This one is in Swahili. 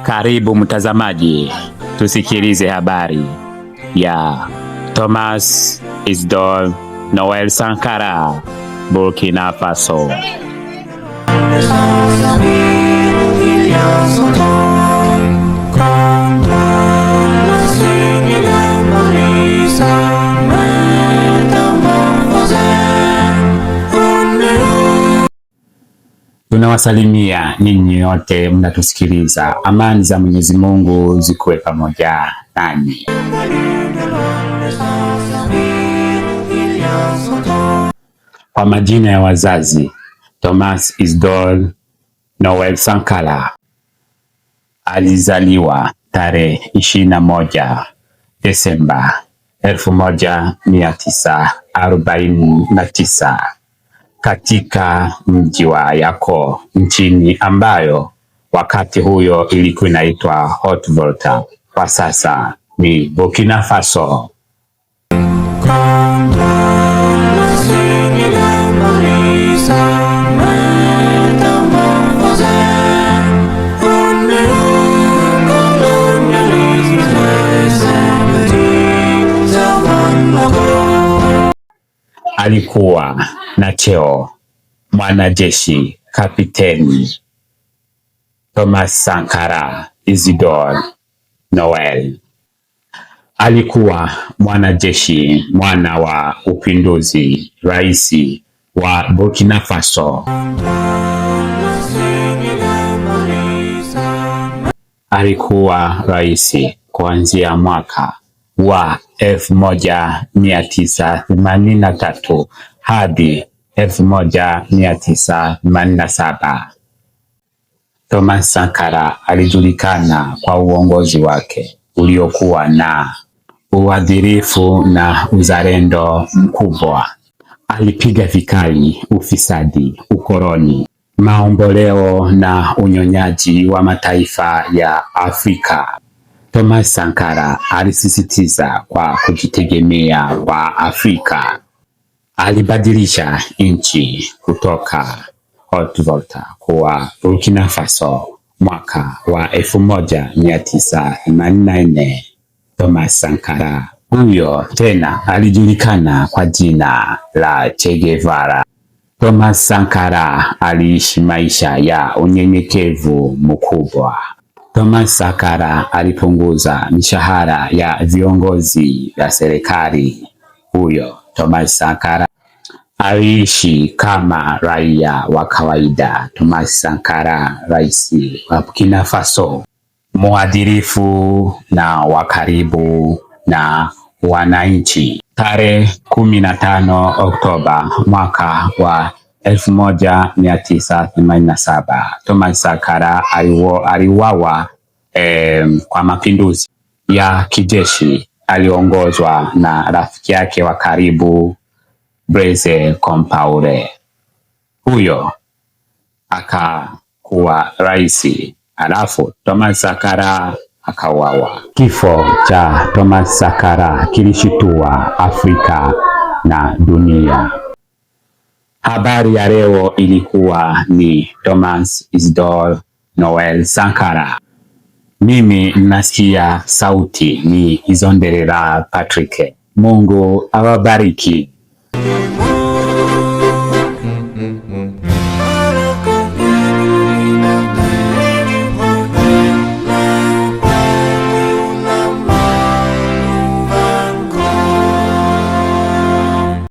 Karibu mtazamaji, tusikilize habari ya Thomas Isidore Noel Sankara, Burkina Faso. Tunawasalimia ninyi nyote mnatusikiliza. Amani za Mwenyezi Mungu zikuwe pamoja nanyi. Kwa majina ya wazazi, Thomas Isidore Noel Sankara alizaliwa tarehe 21 Desemba 1949 katika mji wa Yako nchini ambayo wakati huyo ilikuwa inaitwa Haute-Volta, kwa sasa ni Burkina Faso. Alikuwa na cheo mwanajeshi kapiteni. Thomas Sankara Isidore Noel alikuwa mwanajeshi, mwana wa upinduzi, rais wa Burkina Faso. Alikuwa rais kuanzia mwaka wa 1983 hadi 1987. Thomas Sankara alijulikana kwa uongozi wake uliokuwa na uadilifu na uzalendo mkubwa. Alipiga vikali ufisadi, ukoloni, maomboleo na unyonyaji wa mataifa ya Afrika. Thomas Sankara alisisitiza kwa kujitegemea kwa Afrika. Alibadilisha nchi kutoka Haute-Volta kuwa Burkina Faso mwaka wa 1984. Thomas Sankara huyo tena alijulikana kwa jina la Che Guevara. Thomas Sankara aliishi maisha ya unyenyekevu mkubwa. Thomas Sankara alipunguza mishahara ya viongozi wa serikali. Huyo Thomas Sankara aliishi kama raia wa kawaida. Thomas Sankara, rais wa Burkina Faso, mwadilifu na wa karibu na wananchi. Tarehe 15 Oktoba mwaka wa 1987 Thomas Sankara aliuawa kwa mapinduzi ya kijeshi. Aliongozwa na rafiki yake wa karibu Blaise Compaoré. Huyo akakuwa rais, alafu Thomas Sankara akauawa. Kifo cha Thomas Sankara kilishitua Afrika na dunia. Habari ya leo ilikuwa ni Thomas Isidore Noel Sankara. Mimi nasikia sauti ni Izonderera Patrick. Mungu awabariki.